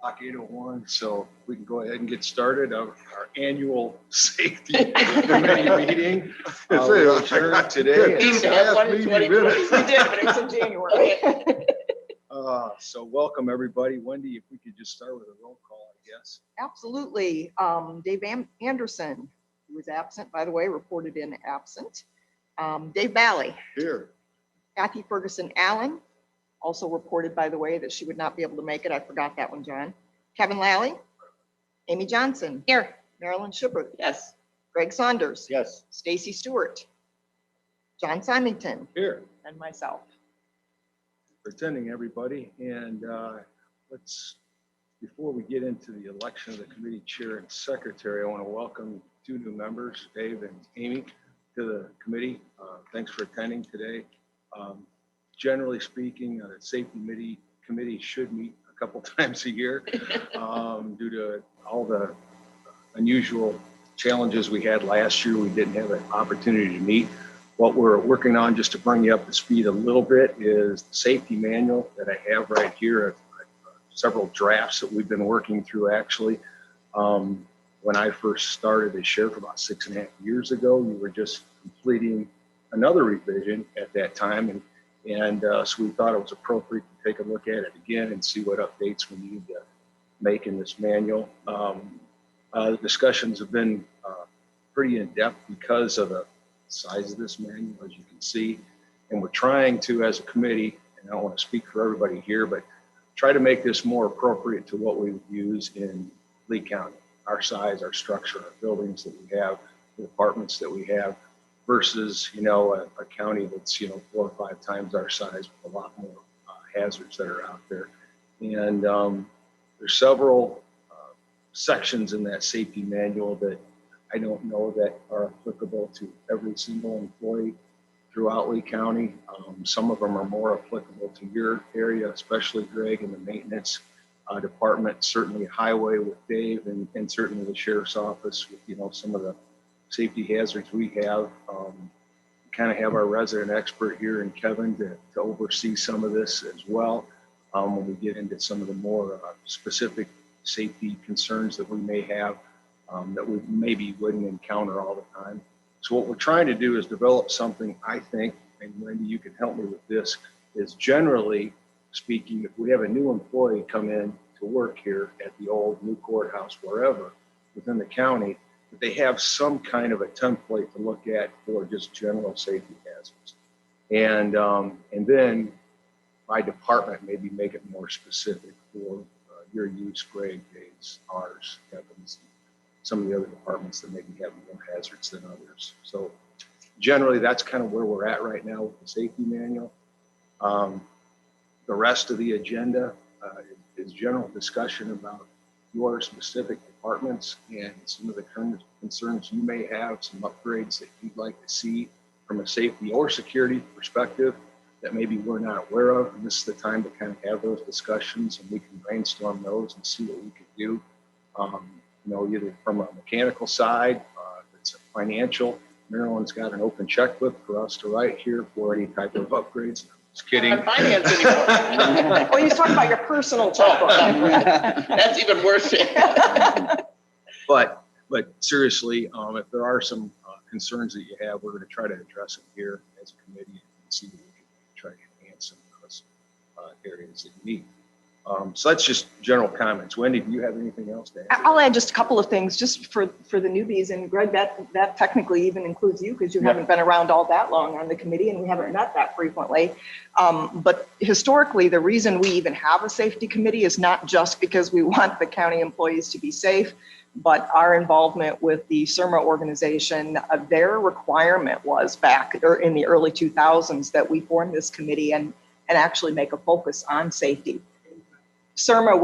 Clock 8:01, so we can go ahead and get started on our annual safety committee meeting. We'll adjourn today. We did, but it's in January. So welcome everybody. Wendy, if we could just start with a roll call, I guess. Absolutely. Dave Anderson, who was absent, by the way, reported in absent. Dave Bally. Here. Kathy Ferguson Allen, also reported, by the way, that she would not be able to make it. I forgot that one, John. Kevin Lally. Amy Johnson. Here. Marilyn Schubert. Yes. Greg Saunders. Yes. Stacy Stewart. John Symington. Here. And myself. For attending, everybody. And before we get into the election of the committee chair and secretary, I want to welcome two new members, Dave and Amy, to the committee. Thanks for attending today. Generally speaking, the safety committee should meet a couple times a year due to all the unusual challenges we had last year. We didn't have an opportunity to meet. What we're working on, just to bring you up to speed a little bit, is the safety manual that I have right here. Several drafts that we've been working through, actually. When I first started as sheriff about 6.5 years ago, we were just completing another revision at that time. And so we thought it was appropriate to take a look at it again and see what updates we need to make in this manual. The discussions have been pretty in-depth because of the size of this manual, as you can see. And we're trying to, as a committee, and I don't want to speak for everybody here, but try to make this more appropriate to what we would use in Lee County, our size, our structure, our buildings that we have, the departments that we have, versus, a county that's, 4 or 5 times our size with a lot more hazards that are out there. And there's several sections in that safety manual that I don't know that are applicable to every single employee throughout Lee County. Some of them are more applicable to your area, especially Greg in the maintenance department, certainly highway with Dave, and certainly the sheriff's office with, some of the safety hazards we have. Kind of have our resident expert here in Kevin to oversee some of this as well when we get into some of the more specific safety concerns that we may have that we maybe wouldn't encounter all the time. So what we're trying to do is develop something, I think, and Wendy, you can help me with this, is generally speaking, if we have a new employee come in to work here at the old new courthouse, wherever within the county, that they have some kind of a template to look at for just general safety hazards. And then by department, maybe make it more specific for your use, Greg, Dave's, ours, Kevin's, some of the other departments that maybe have more hazards than others. So generally, that's kind of where we're at right now with the safety manual. The rest of the agenda is general discussion about your specific departments and some of the current concerns you may have, some upgrades that you'd like to see from a safety or security perspective that maybe we're not aware of. And this is the time to kind of have those discussions, and we can brainstorm those and see what we can do. Either from a mechanical side, if it's a financial, Maryland's got an open checkbook for us to write here for any type of upgrades. Just kidding. Not finance anymore. Oh, he's talking about your personal checkbook. That's even worse. But seriously, if there are some concerns that you have, we're going to try to address them here as a committee and see if we can try to enhance some of those areas that you need. So that's just general comments. Wendy, do you have anything else to add? I'll add just a couple of things just for the newbies. And Greg, that technically even includes you because you haven't been around all that long on the committee and we haven't met that frequently. But historically, the reason we even have a safety committee is not just because we want the county employees to be safe, but our involvement with the CIRMA organization, their requirement was back in the early 2000s that we form this committee and actually make a focus on safety. CIRMA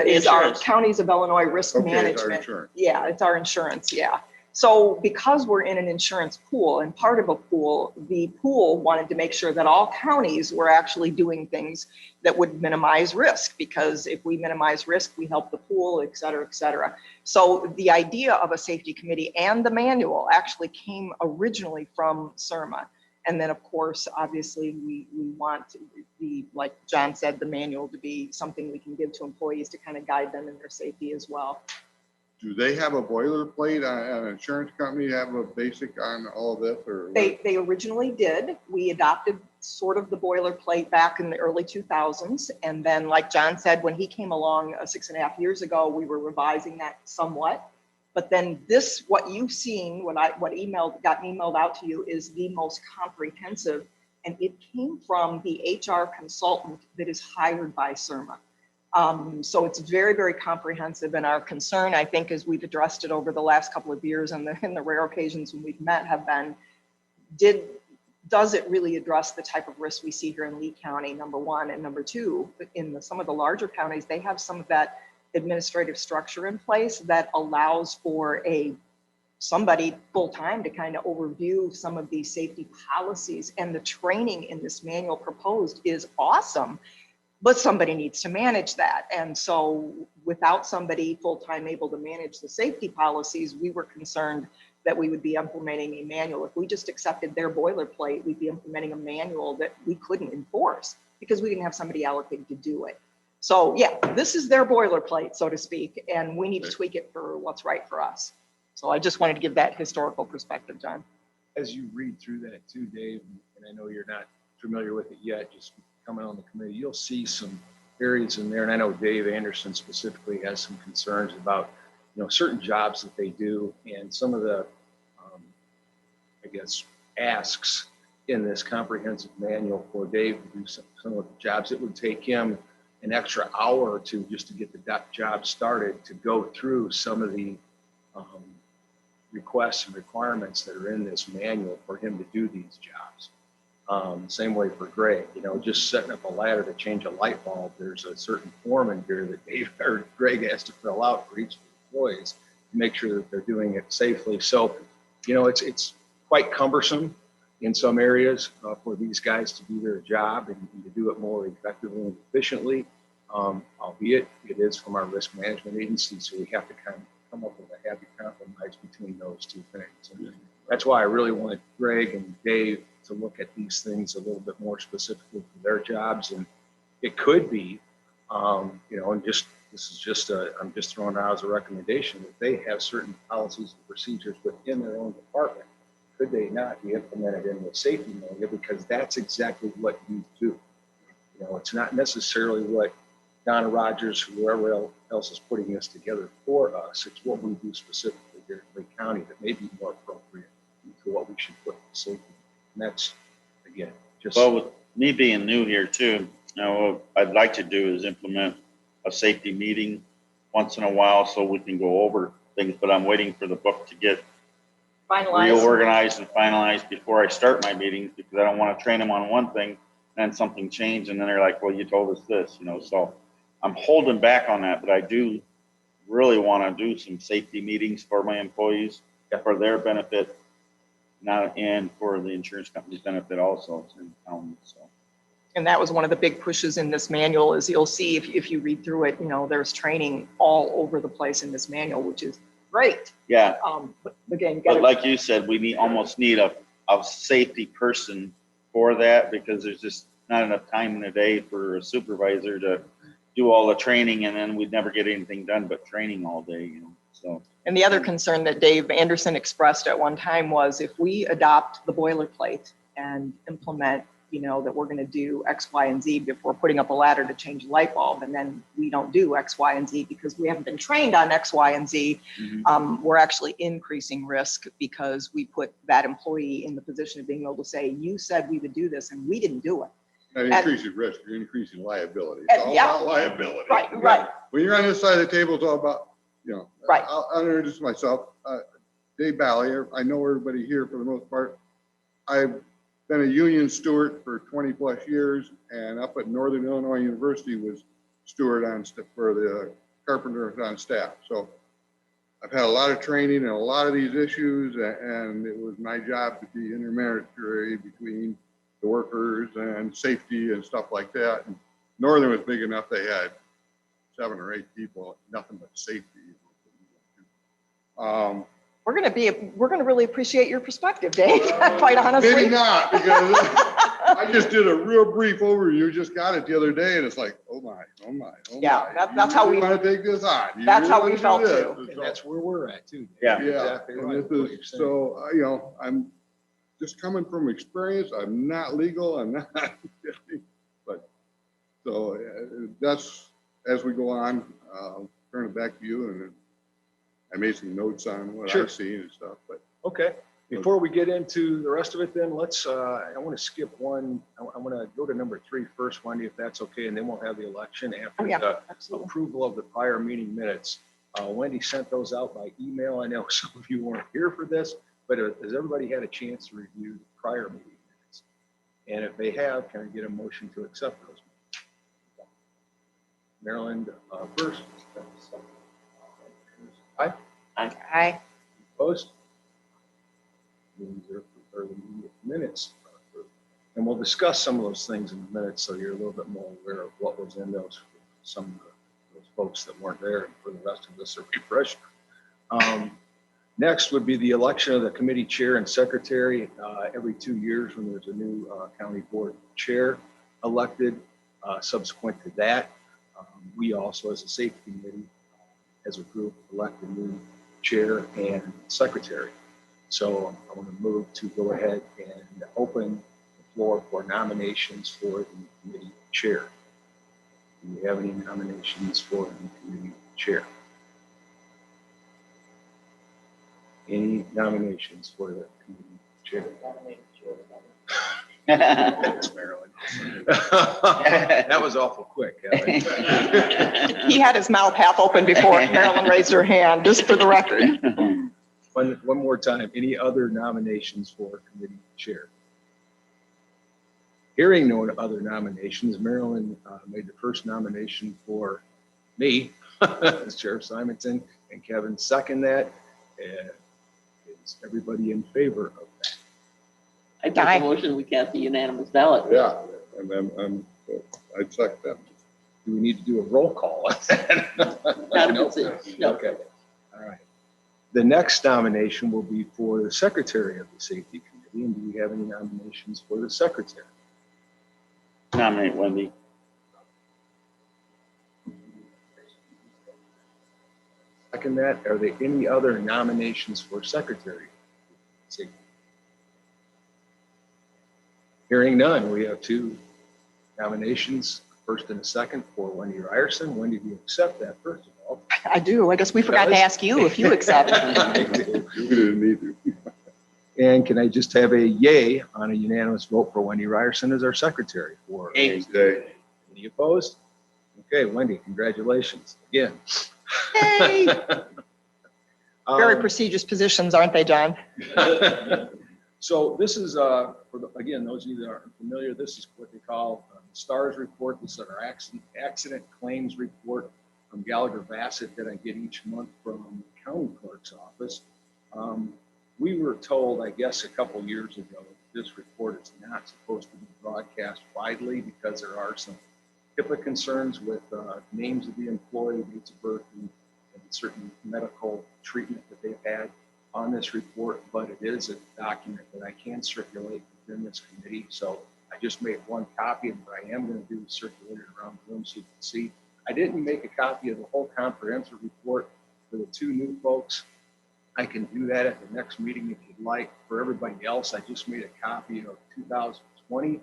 is our Counties of Illinois Risk Management. It's our insurance. Yeah. So because we're in an insurance pool and part of a pool, the pool wanted to make sure that all counties were actually doing things that would minimize risk, because if we minimize risk, we help the pool, et cetera, et cetera. So the idea of a safety committee and the manual actually came originally from CIRMA. And then, of course, obviously, we want the, like John said, the manual to be something we can give to employees to kind of guide them in their safety as well. Do they have a boilerplate on an insurance company to have a basic on all this, or? They originally did. We adopted sort of the boilerplate back in the early 2000s. And then, like John said, when he came along 6.5 years ago, we were revising that somewhat. But then this, what you've seen, what got emailed out to you is the most comprehensive. And it came from the HR consultant that is hired by CIRMA. So it's very, very comprehensive, and our concern, I think, as we've addressed it over the last couple of years and in the rare occasions when we've met have been, does it really address the type of risk we see here in Lee County, number one, and number two, in some of the larger counties, they have some of that administrative structure in place that allows for somebody full-time to kind of overview some of these safety policies, and the training in this manual proposed is awesome. But somebody needs to manage that. And so without somebody full-time able to manage the safety policies, we were concerned that we would be implementing a manual. If we just accepted their boilerplate, we'd be implementing a manual that we couldn't enforce because we didn't have somebody allocated to do it. So yeah, this is their boilerplate, so to speak, and we need to tweak it for what's right for us. So I just wanted to give that historical perspective, John. As you read through that too, Dave, and I know you're not familiar with it yet, just coming on the committee, you'll see some areas in there. And I know Dave Anderson specifically has some concerns about, certain jobs that they do and some of the, I guess, asks in this comprehensive manual for Dave to do some of the jobs. It would take him an extra hour or two just to get the job started, to go through some of the requests and requirements that are in this manual for him to do these jobs. Same way for Greg, just setting up a ladder to change a light bulb. There's a certain form in here that Dave or Greg has to fill out for each of the employees to make sure that they're doing it safely. So, it's quite cumbersome in some areas for these guys to do their job and to do it more effectively and efficiently. Albeit it is from our risk management agency, so we have to kind of come up with a happy compromise between those two things. And that's why I really wanted Greg and Dave to look at these things a little bit more specifically for their jobs. And it could be, and this is just I'm just throwing it out as a recommendation, that they have certain policies and procedures within their own department. Could they not be implemented in the safety manual? Because that's exactly what you do. It's not necessarily what Donna Rogers, whoever else is putting this together for us. It's what we do specifically here in Lee County that may be more appropriate to what we should put in safety. And that's, again, just. Well, with me being new here too, what I'd like to do is implement a safety meeting once in a while so we can go over things, but I'm waiting for the book to get reorganized and finalized before I start my meetings, because I don't want to train them on one thing and then something changed and then they're like, well, you told us this, so I'm holding back on that, but I do really want to do some safety meetings for my employees for their benefit, and for the insurance company's benefit also. So. And that was one of the big pushes in this manual, is you'll see if you read through it, there's training all over the place in this manual, which is great. Yeah. But again, but like you said, we almost need a safety person for that, because there's just not enough time in the day for a supervisor to do all the training, and then we'd never get anything done but training all day, so. And the other concern that Dave Anderson expressed at one time was, if we adopt the boilerplate and implement, that we're going to do X, Y, and Z before putting up a ladder to change a light bulb, and then we don't do X, Y, and Z because we haven't been trained on X, Y, and Z, we're actually increasing risk, because we put that employee in the position of being able to say, you said we would do this and we didn't do it. Not increasing risk, you're increasing liability. It's all about liability. Right. When you're on this side of the table, it's all about, Right. I'll introduce myself. Dave Ballier. I know everybody here for the most part. I've been a union steward for 20 plus years, and up at Northern Illinois University was steward for the carpenters on staff. So I've had a lot of training in a lot of these issues, and it was my job to be intermediary between the workers and safety and stuff like that. And Northern was big enough, they had 7 or 8 people, nothing but safety. We're going to really appreciate your perspective, Dave, quite honestly. Maybe not, because I just did a real brief overview, just got it the other day, and it's like, oh my, oh my, oh my. Yeah, that's how we- Want to take this on. You that's really how we wanna do felt this. too. And that's where we're at too. Dave. Yeah. Yeah, Exactly right. and what this you're is, saying. so, I'm just coming from experience, I'm not legal, I'm not, but, so, that's, as we go on, turn it back to you, and I made some notes on what Sure. I've seen and stuff, but. Okay, before we get into the rest of it, then let's, I want to skip one. I want to go to number 3 first, Wendy, if that's okay, and then we'll have the election Oh, after yeah, the absolutely. approval of the prior meeting minutes. Wendy sent those out by email. I know some of you weren't here for this, but has everybody had a chance to review the prior meeting minutes? And if they have, can I get a motion to accept those? Maryland first. Aye. Aye. Opposed? These are the minutes. And we'll discuss some of those things in the minutes, so you're a little bit more aware of what was in those, for some of those folks that weren't there, and for the rest of us, a refresher. Next would be the election of the committee chair and secretary. Every 2 years when there's a new county board chair elected. Subsequent to that, we also, as a safety committee, as a group, elect a new chair and secretary. So I want to move to go ahead and open the floor for nominations for the committee chair. Do you have any nominations for the committee chair? Any nominations for the committee chair? Thanks, Marilyn. That was awful quick, Kevin. He had his mouth half open before Marilyn raised her hand, just for the record. One more time, any other nominations for committee chair? Hearing no other nominations, Marilyn made the first nomination for me, as Sheriff Simonton, and Kevin seconded that. Is everybody in favor of that? I make a motion, we cast a unanimous ballot. Yeah, and I'd second that. Do we need to do a roll call? Not a consent, no. Okay, all right. The next nomination will be for the secretary of the safety committee. And do we have any nominations for the secretary? Nominate Wendy. Second that, are there any other nominations for secretary? Safety? Hearing none, we have 2 nominations, first and a second, for Wendy Ryerson. Wendy, do you accept that, first of all? I do. I guess we forgot to ask you if you accept. We didn't need to. And can I just have a yay on a unanimous vote for Wendy Ryerson as our secretary? For Yay. Any opposed? Okay, Wendy, congratulations again. Yay! Very Um, prestigious positions, aren't they, John? So this is, for again, those of you that aren't familiar, this is what they call the STARS report. This is our accident claims report from Gallagher Bassett that I get each month from the county clerk's office. We were told, I guess, a couple years ago, this report is not supposed to be broadcast widely because there are some HIPAA concerns with names of the employee, dates of birth, and certain medical treatment that they've had on this report, but it is a document that I can circulate within this committee. So I just made one copy, and what I am going to do is circulate it around the room so you can see. I didn't make a copy of the whole comprehensive report for the 2 new folks. I can do that at the next meeting if you'd like. For everybody else, I just made a copy of 2020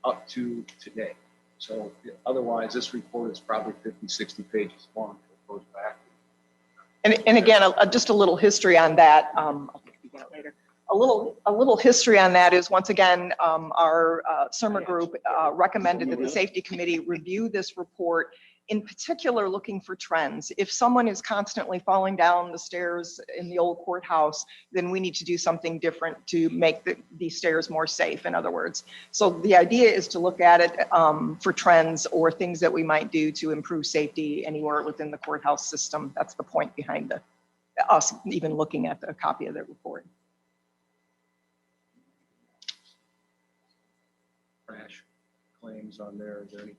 up to today. So otherwise, this report is probably 50, 60 pages long. It goes back. And again, just a little history on that. I'll begin it later. A little history on that is, once again, our SERMA group recommended that the safety committee review this report, in particular looking for trends. If someone is constantly falling down the stairs in the old courthouse, then we need to do something different to make the stairs more safe, in other words. So the idea is to look at it for trends or things that we might do to improve safety anywhere within the courthouse system. That's the point behind us even looking at the copy of the report. Crash claims on there. Is there any?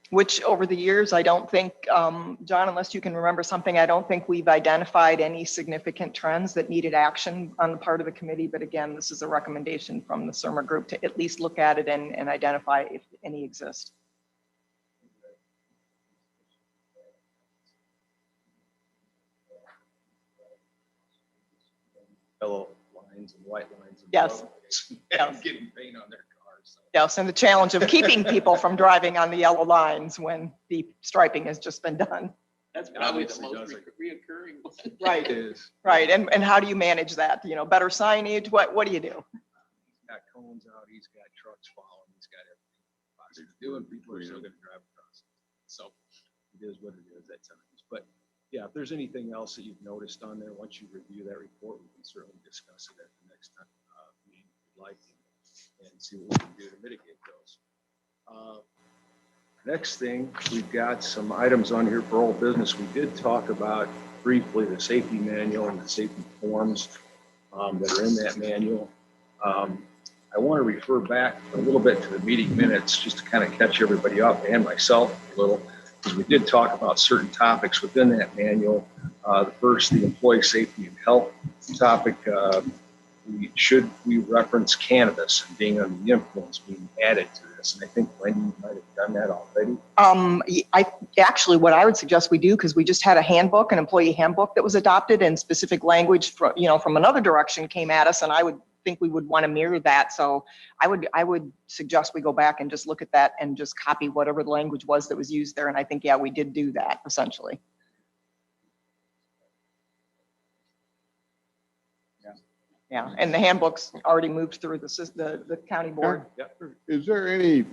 Which over the years, I don't think, John, unless you can remember something, I don't think we've identified any significant trends that needed action on the part of the committee. But again, this is a recommendation from the SERMA group to at least look at it and identify if any exist. Yellow lines and white lines. And Yes. yes. Getting paint on their cars. So. Yes, and the challenge of keeping people from driving on the yellow lines when the striping has just been done. That's probably the Obviously most doesn't. reoccurring one. Right. It is. Right, and how do you manage that? You know, better signage, what do you do? He's got cones out, he's got trucks following, he's got everything possible to do, and people are still gonna drive across. So it is what it is at times. But yeah, if there's anything else that you've noticed on there, once you review that report, we can certainly discuss it at the next time meeting if you'd like, and see what we can do to mitigate those. Next thing, we've got some items on here for old business. We did talk about briefly the safety manual and the safety forms that are in that manual. I want to refer back a little bit to the meeting minutes just to kind of catch everybody up and myself a little, because we did talk about certain topics within that manual. The first, the employee safety and health topic. We reference cannabis and being under the influence being added to this. And I think Wendy might have done that already. Actually, what I would suggest we do, because we just had a handbook, an employee handbook that was adopted, and specific language from, from another direction came at us, and I would think we would want to mirror that. So I would suggest we go back and just look at that and just copy whatever the language was that was used there. And I think, yeah, we did do that essentially. Yeah, and the handbook's already moved through the county board. Is there any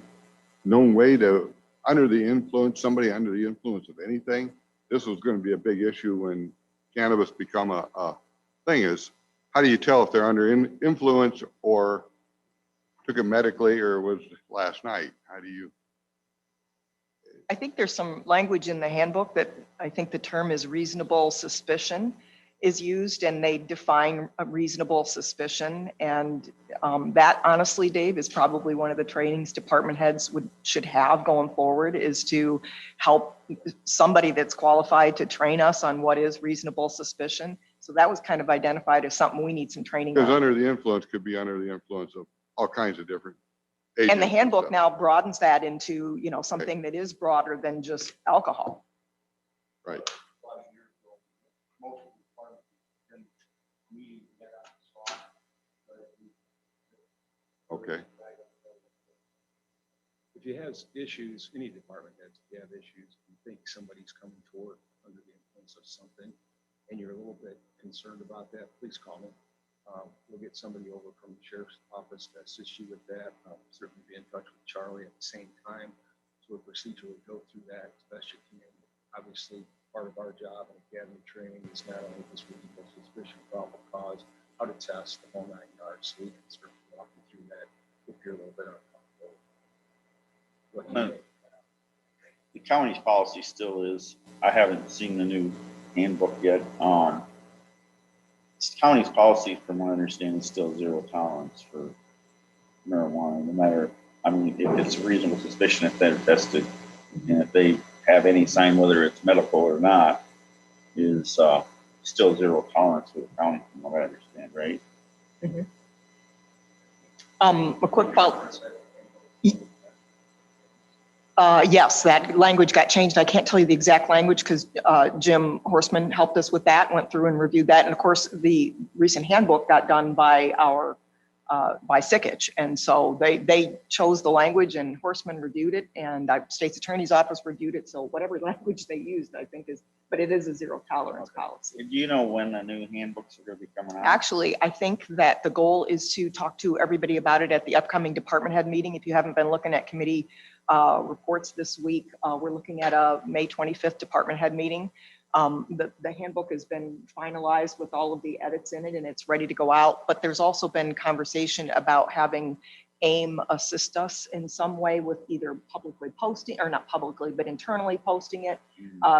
known way to, somebody under the influence of anything? This was going to be a big issue when cannabis become a thing. Is how do you tell if they're under influence or took it medically or was last night? How do you? I think there's some language in the handbook that I think the term is reasonable suspicion is used, and they define a reasonable suspicion. And that honestly, Dave, is probably one of the trainings department heads should have going forward, is to help somebody that's qualified to train us on what is reasonable suspicion. So that was kind of identified as something we need some training Because on. under the influence could be under the influence of all kinds of different agents. And the handbook stuff. now broadens that into, something that is broader than just alcohol. Right. Okay. If you have issues, any department heads, if you have issues, you think somebody's coming toward under the influence of something, and you're a little bit concerned about that, please call me. We'll get somebody over from the sheriff's office to assist you with that. Certainly be in touch with Charlie at the same time. So we'll procedurally go through that as best you can. Obviously, part of our job and academy training is not only this reasonable suspicion, probable cause, how to test the whole 9 yards. So we can certainly walk you through that if you're a little bit uncomfortable. What do you think? The county's policy still is, I haven't seen the new handbook yet. County's policy, from what I understand, is still zero tolerance for marijuana, no matter, if it's reasonable suspicion, if they're tested, and if they have any sign, whether it's medical or not, is still zero tolerance for the county, from what I understand, right? Mm-hmm. A quick follow. Yes, that language got changed. I can't tell you the exact language because Jim Horseman helped us with that, went through and reviewed that. And of course, the recent handbook got done by by Sikich. And so they chose the language and Horseman reviewed it, and State's Attorney's Office reviewed it. So whatever language they used, I think but it is a zero tolerance policy. Do you know when the new handbooks are going to be coming out? Actually, I think that the goal is to talk to everybody about it at the upcoming department head meeting. If you haven't been looking at committee reports this week, we're looking at a May 25th department head meeting. The handbook has been finalized with all of the edits in it, and it's ready to go out. But there's also been conversation about having AIM assist us in some way with either publicly posting, or not publicly, but internally posting it.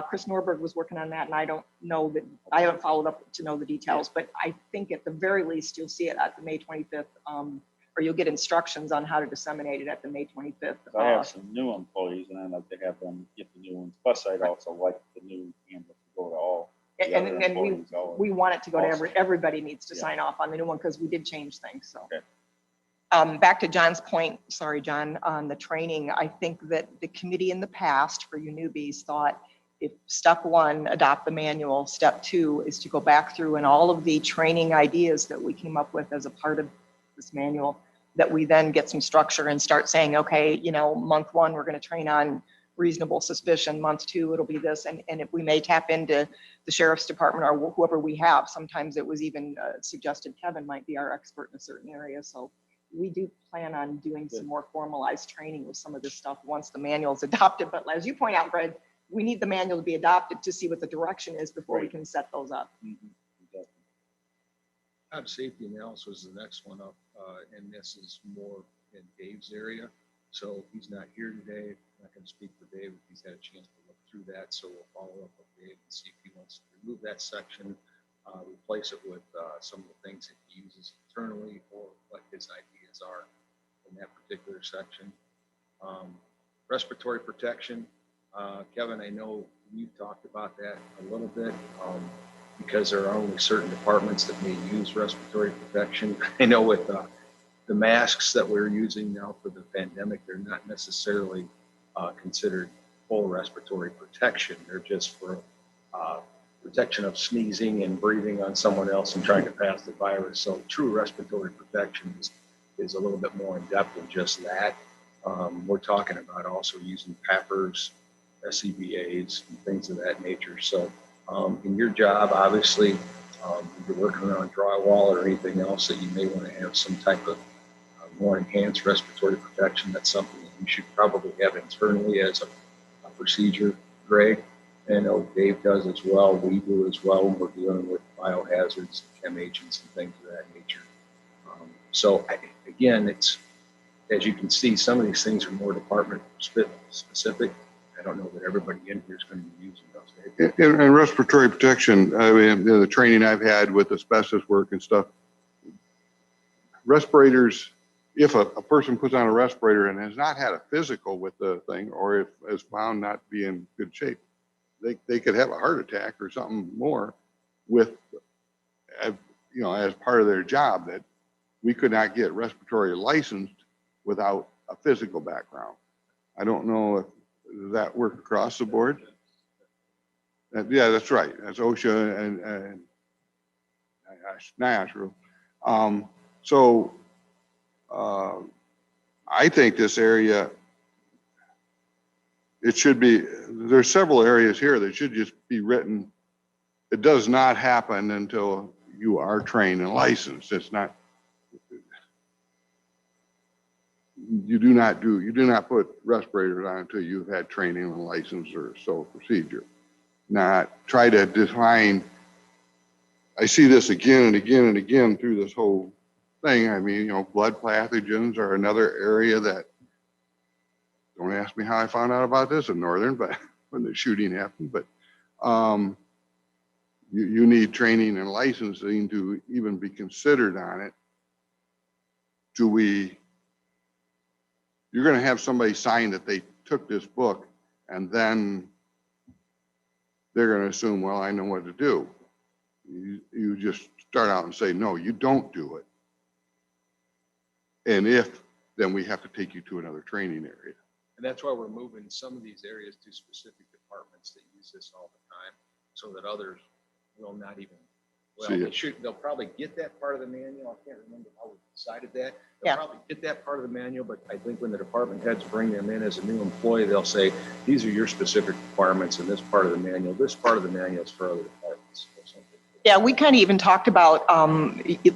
Chris Norberg was working on that, and I don't know that, I haven't followed up to know the details, but I think at the very least, you'll see it at the May 25th, or you'll get instructions on how to disseminate it at the May 25th. I have some new employees and I'd like to have them get the new ones. Plus, I'd also like the new handbook to go to all. the other And employees all. we want it to go to Also. everybody needs to Yeah. sign off on the new one, because we did change things, so. Okay. Back to John's point, sorry, John, on the training, I think that the committee in the past for you newbies thought if step one, adopt the manual, step two is to go back through and all of the training ideas that we came up with as a part of this manual, that we then get some structure and start saying, okay, you know, month one, we're going to train on reasonable suspicion. Month two, it'll be this. And if we may tap into the sheriff's department or whoever we have, sometimes it was even suggested Kevin might be our expert in a certain area. So we do plan on doing some more formalized training with some of this stuff once the manual is adopted. But as you point out, Greg, we need the manual to be adopted to see what the direction is before we Right. can set those up. Job safety analysis was the next one up, and this is more in Dave's area. So he's not here today. I'm not going to speak for Dave if he's had a chance to look through that. So we'll follow up with Dave and see if he wants to remove that section, replace it with some of the things that he uses internally, or what his ideas are in that particular section. Respiratory protection. Kevin, I know you talked about that a little bit. Because there are only certain departments that may use respiratory protection. I know with the masks that we're using now for the pandemic, they're not necessarily considered full respiratory protection. They're just for protection of sneezing and breathing on someone else and trying to pass the virus. So true respiratory protection is a little bit more in depth than just that. We're talking about also using PAPRs, SCBAs, and things of that nature. So in your job, obviously, if you're working on drywall or anything else that you may want to have some type of more enhanced respiratory protection, that's something that you should probably have internally as a procedure, Greg. And I know Dave does as well. We do as well when we're dealing with biohazards, chem agents, and things of that nature. Again, it's, as you can see, some of these things are more department specific. I don't know that everybody in here is going to be using those. And respiratory protection, I mean, the training I've had with asbestos work and stuff, respirators, if a person puts on a respirator and has not had a physical with the thing, or if is found not to be in good shape, they could have a heart attack or something more with, you know, as part of their job, that we could not get respiratory licensed without a physical background. I don't know if that work across the board. Yeah, that's right. That's OSHA and NIOSH. I think this area, it should be, there's several areas here that should just be written. It does not happen until you are trained and licensed. It's not, you do not put respirators on until you've had training and license or so procedure. Not try to define. I see this again and again and again through this whole thing. I mean, you know, blood pathogens are another area that, don't ask me how I found out about this in Northern, but when the shooting happened, but you need training and licensing to even be considered on it. You're going to have somebody sign that they took this book, and then they're going to assume, well, I know what to do. You just start out and say, no, you don't do it. And if, then we have to take you to another training area. And that's why we're moving some of these areas to specific departments that use this all the time, so that others will not even, they'll probably get that part of the manual. I can't remember how we decided that. They'll probably get that part of the manual, but I think when the department heads bring them in as a new employee, they'll say, these are your specific requirements in this part of the manual. This part of the manual is for other departments or something. Yeah, we kind of even talked about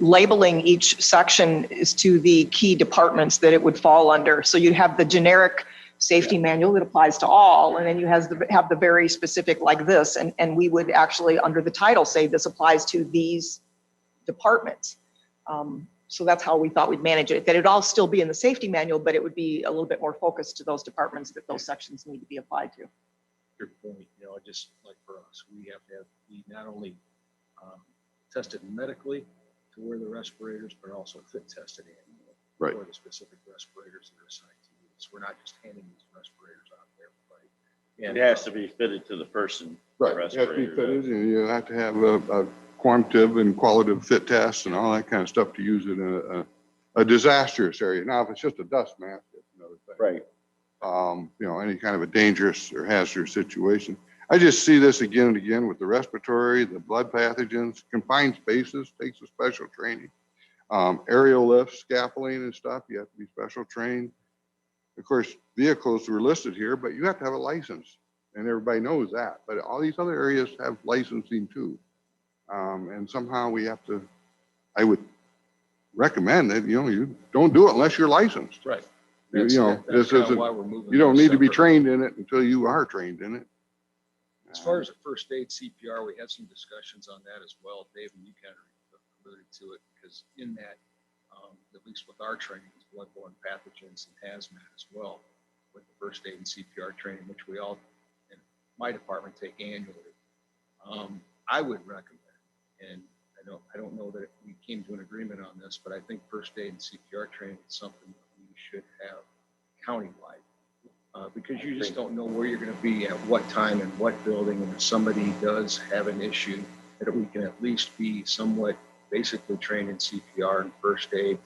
labeling each section as to the key departments that it would fall under. So you have the generic safety manual that applies to all, and then you have the very specific like this, and we would actually under the title say this applies to these departments. So that's how we thought we'd manage it, that it'd all still be in the safety manual, but it would be a little bit more focused to those departments that those sections need to be applied to. Your point, just like for us, we have to be not only tested medically to wear the respirators, but also fit tested annually Right. for the specific respirators that are assigned to use. We're not just handing these respirators out to everybody. It has to be fitted to the person. Right, it has to be fitted, and you have to have a quantitative and qualitative fit test and all that kind of stuff to use it in a disastrous area. Now, if it's just a dust mask, it's another thing. Right. Any kind of a dangerous or hazardous situation. I just see this again and again with the respiratory, the blood pathogens, confined spaces takes a special training. Aerial lifts, scaffolding and stuff, you have to be special trained. Of course, vehicles were listed here, but you have to have a license, and everybody knows that. But all these other areas have licensing too. And somehow we have to, I would recommend that, you don't do it unless you're licensed. Right. This isn't, why we're moving. you don't those need to be separate. trained in it until you are trained in it. As far as the first aid CPR, we had some discussions on that as well. Dave, and you kind of alluded to it, because in that, at least with our training, it's bloodborne pathogens and hazmat as well, with the first aid and CPR training, which we all in my department take annually. I would recommend, and I don't know that we came to an agreement on this, but I think first aid and CPR training is something that we should have countywide. Because you just don't know where you're going to be at what time and what building, and if somebody does have an issue, that we can at least be somewhat basically trained in CPR and first aid.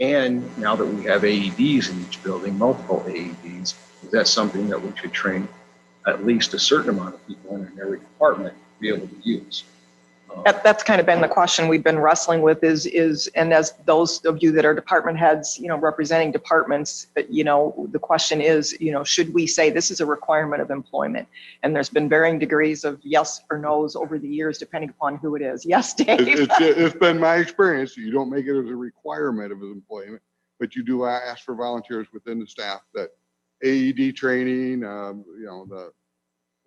And now that we have AEDs in each building, multiple AEDs, is that something that we should train at least a certain amount of people in every department to be able to use? That's kind of been the question we've been wrestling with is, and as those of you that are department heads, representing departments, the question is, should we say this is a requirement of employment? And there's been varying degrees of yes or no's over the years, depending upon who it is. Yes, Dave? It's been my experience. You don't make it as a requirement of employment, but you do ask for volunteers within the staff that AED training, the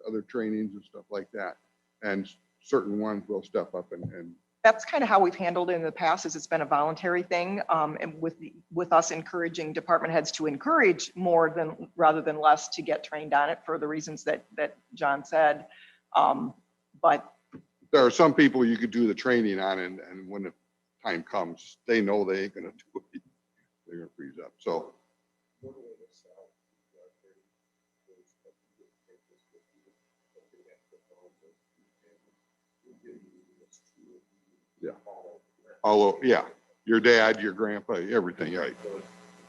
other trainings and stuff like that. And certain ones will step up and That's kind of how we've handled it in the past, is it's been a voluntary thing, and with us encouraging department heads to encourage more rather than less to get trained on it for the reasons that John said. But there are some people you could do the training on, and when the time comes, they know they ain't gonna do it. They're gonna freeze up. So yeah. Although, yeah, your dad, your grandpa, everything, right?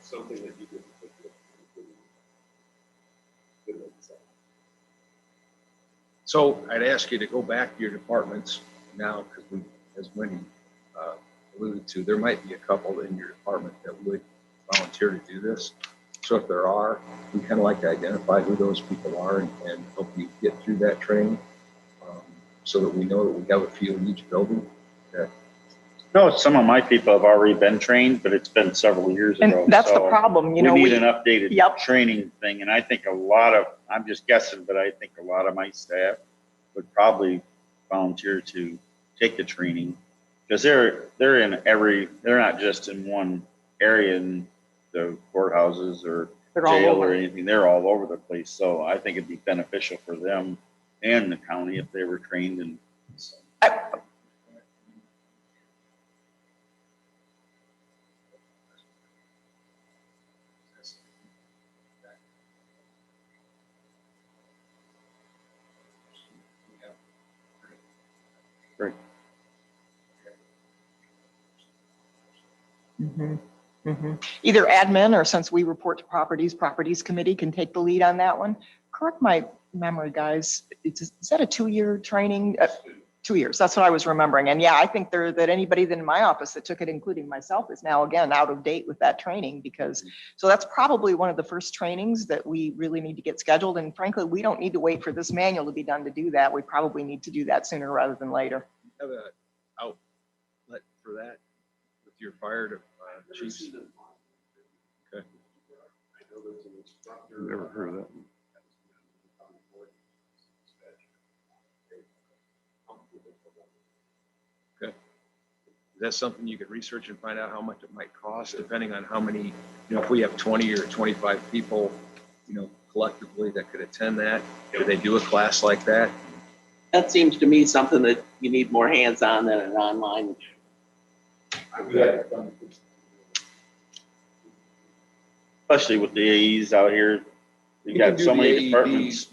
Something that you could. So I'd ask you to go back to your departments now, because as Wendy alluded to, there might be a couple in your department that would volunteer to do this. So if there are, we kind of like to identify who those people are and help you get through that training, so that we know that we have a few in each building. No, some of my people have already been trained, but it's been several years ago. and that's the so problem, We need an updated Yep. training thing, and I think I'm just guessing, but I think a lot of my staff would probably volunteer to take the training, because they're not just in one area in the courthouses or They're all jail over. or anything. They're all over the place. So I think it'd be beneficial for them and the county if they were trained and. Right. Either admin, or since we report to properties committee can take the lead on that one. Correct my memory, guys. Is that a 2-year training? 2 years. That's what I was remembering. And yeah, I think that anybody in my office that took it, including myself, is now again out of date with that training, because so that's probably one of the first trainings that we really need to get scheduled. And frankly, we don't need to wait for this manual to be done to do that. We probably need to do that sooner rather than later. Have an outlet for that with your fire chiefs? Okay. Never heard of that. Okay. that something you could research and find out how much it might cost, depending on how many, if we have 20 or 25 people, collectively that could attend that? Could they do a class like that? That seems to me something that you need more hands-on than an online. Especially with the AEs out here. We You can got do so the many departments.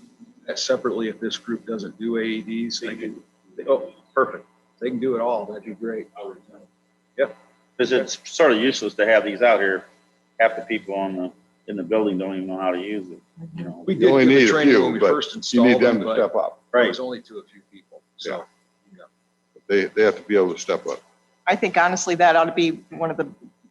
AEDs separately if this group doesn't do AEDs. Oh, perfect. They can do it all. That'd be great. Because it's sort of useless to have these out here. Half the people in the building don't even know how to use it, We You did only do need the a training few, when we but first You installed need them them, to but step up. it was only to a few people. So, They have to be able to step up. I think honestly, that ought to be one of the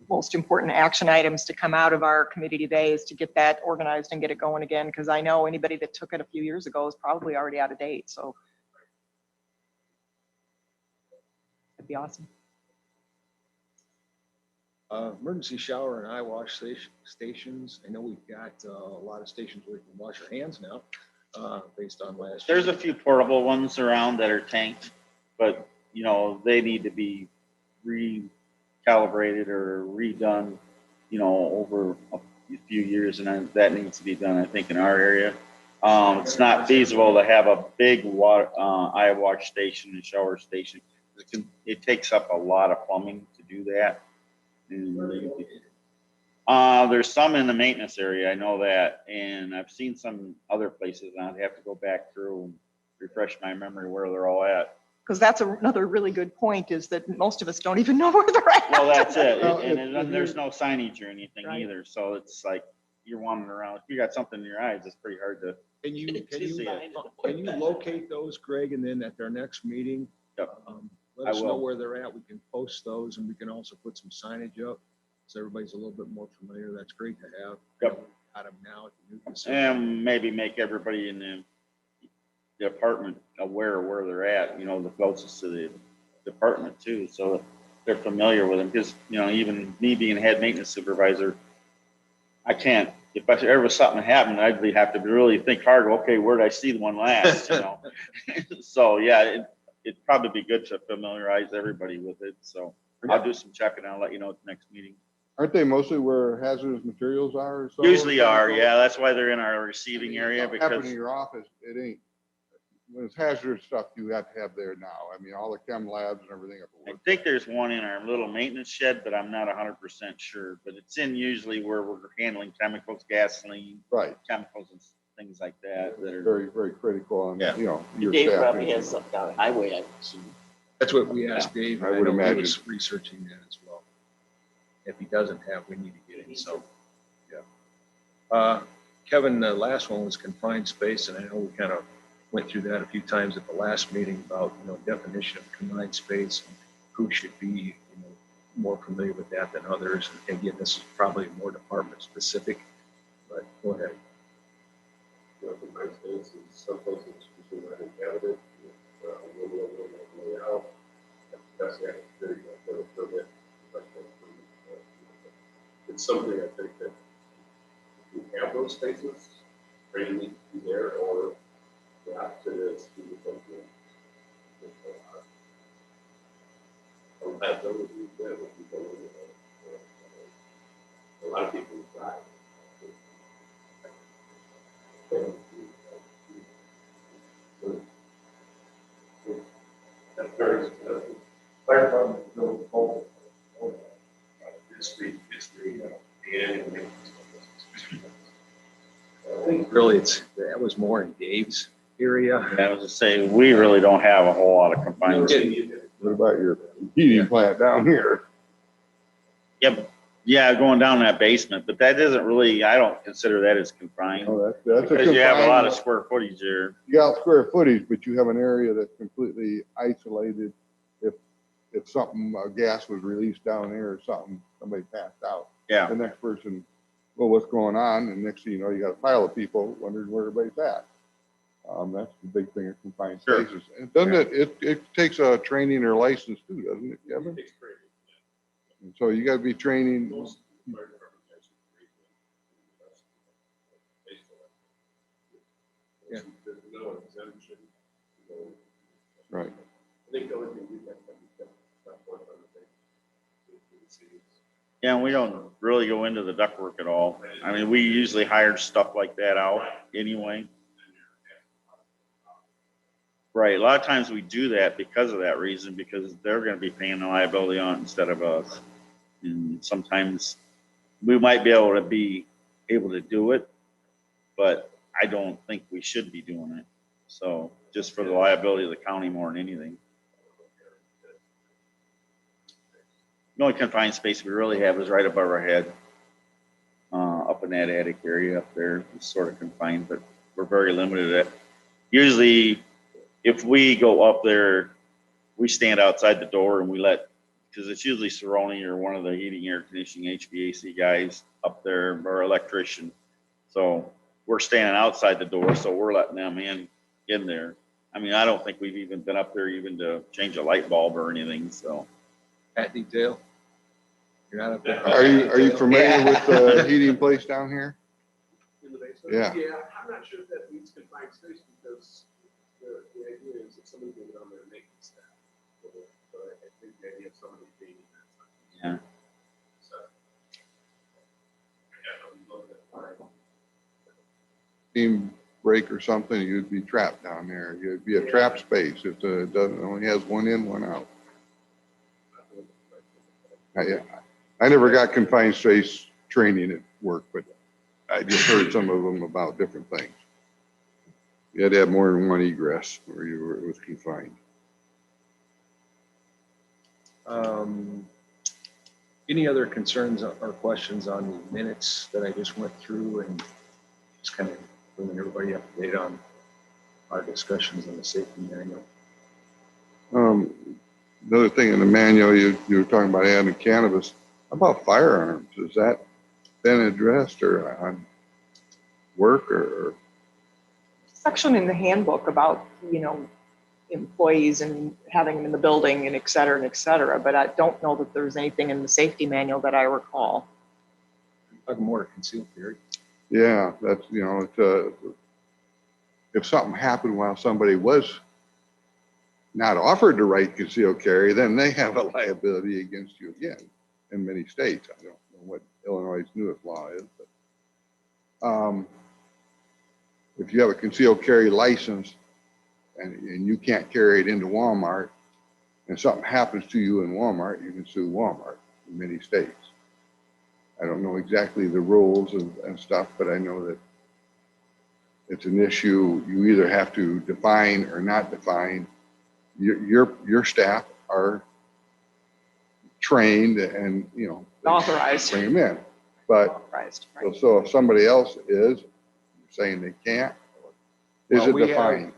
most important action items to come out of our committee today, is to get that organized and get it going again. Because I know anybody that took it a few years ago is probably already out of date. So that'd be awesome. Emergency shower and eye wash stations. I know we've got a lot of stations where we can wash our hands now, based on last year. There's a few portable ones around that are tanked, but they need to be recalibrated or redone, over a few years, and that needs to be done, I think, in our area. It's not feasible to have a big water eye wash station and shower station. It takes up a lot of plumbing to do that. There's some in the maintenance area, I know that, and I've seen some other places, and I'd have to go back through and refresh my memory where they're all at. Because that's another really good point, is that most of us don't even know where they're at. Well, that's it, Well, and there's no signage or anything Right. either, so it's like you're wandering around. If you got something in your eyes, it's pretty hard to. Can you Design. locate those, Greg, and then at their next meeting, Yep. let I us know will. where they're at. We can post those, and we can also put some signage up so everybody's a little bit more familiar. That's great to have. Yep. Got them now at the new facility. And maybe make everybody in the apartment aware of where they're at, the closest to the department too, so they're familiar with them. Because, even me being head maintenance supervisor, I can't, if ever something happened, I'd have to really think hard, okay, where did I see the one last, So, yeah, it'd probably be good to familiarize everybody with it, so I'll do some checking, I'll let you know at the next meeting. Aren't they mostly where hazardous materials are or so? Usually are, yeah, that's why they're in our receiving area, Something happened because in your office, it ain't. When it's hazardous stuff, you have to have there now. I mean, all the chem labs and everything. I think there's one in our little maintenance shed, but I'm not 100% sure. But it's in usually where we're handling chemicals, gasoline, Right, chemicals and things like that that are. very, very critical and, Yeah. your Dave staff. probably has something down the highway, I've seen. That's what we asked Dave. I and would know he imagine. was researching that as well. If he doesn't have, we need to get him, so, yeah. Kevin, the last one was confined space, and I know we kind of went through that a few times at the last meeting about, definition of confined space, and who should be, more familiar with that than others. And again, this is probably more department specific, but go ahead. For my space, is some places usually not inhabited, way out. That's the very permit. It's something I think that if you have those spaces, training needs to be there, or the opposite is to do something. Liability there with people, a lot of people drive. That's very expensive. Fire department is built both. It's the annual maintenance. I think really that was more in Dave's area. I was just saying, we really don't have a whole lot of confined space. What about your heating plant down here? Yeah, going down that basement, but that isn't really, I don't consider that as confined. Oh, that's a Because you have a lot of confined- square footage there. You got square footage, but you have an area that's completely isolated. If something, gas was released down there or something, somebody passed out. Yeah. The next person, well, what's going on? And next thing you know, you got a pile of people wondering where everybody's at. That's the big thing of confined Sure. spaces. And doesn't it takes a training or license too, doesn't it, Kevin? And so you gotta be training. Most fire departments actually create them. Yeah. There's no exemption. Right. I think the only thing we've got to be not one other thing. agencies. Yeah, and we don't really go into the ductwork at all. I mean, we usually hire stuff like that out anyway. Right, a lot of times we do that because of that reason, because they're gonna be paying the liability on it instead of us. And sometimes we might be able to do it, but I don't think we should be doing it. So just for the liability of the county more than anything. The only confined space we really have is right above our head, up in that attic area up there. It's sort of confined, but we're very limited at. Usually, if we go up there, we stand outside the door and we let, because it's usually Cerrone or one of the heating, air conditioning, HVAC guys up there, or electrician. So we're standing outside the door, so we're letting them in there. I mean, I don't think we've even been up there even to change a light bulb or anything, so. Pat detail? You're not up there? Are you familiar with the heating place down here? In the basement? Yeah. Yeah, I'm not sure if that needs confined space because the idea is that somebody can get on there and make it staff. But I think the idea of somebody being in that. Yeah. So. Yeah, I'm looking at fine. Steam break or something, you'd be trapped down there. You'd be a trap space if it doesn't, only has one in, one out. I never got confined space training at work, but I just heard some of them about different things. You had to have more than one egress where it was confined. Any other concerns or questions on the minutes that I just went through, and just kind of bringing everybody up to date on our discussions on the safety manual? Another thing in the manual, you were talking about adding cannabis. How about firearms? Has that been addressed or on work or? Section in the handbook about, employees and having them in the building and et cetera, but I don't know that there's anything in the safety manual that I recall. Talking more concealed carry. Yeah, that's, if something happened while somebody was not offered the right concealed carry, then they have a liability against you again in many states. I don't know what Illinois' newest law is, but if you have a concealed carry license and you can't carry it into Walmart and something happens to you in Walmart, you can sue Walmart in many states. I don't know exactly the rules and stuff, but I know that it's an issue you either have to define or not define. Your staff are trained and, Authorized. bring them in. But Authorized, right. so if somebody else is saying they can't, is Well, it we have- defined?